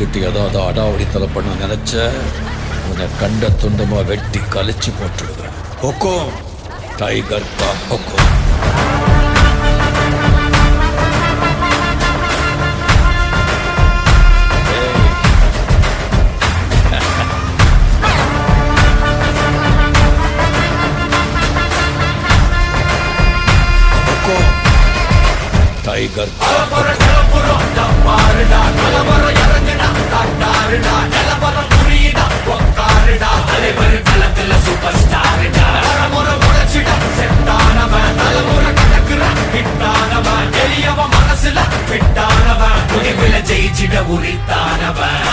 விட்டுட்டு ஏதாவது அடாவடித்தலை பண்ண நினைச்ச உன்னை கண்ட துண்டமா வெட்டி கழிச்சு போட்டுடுவேன். ஹொக்கோம், டைகர் கா ஹொக்கோம். டைகர் மனசுல ஜெயிச்சிட உரித்தானவன்.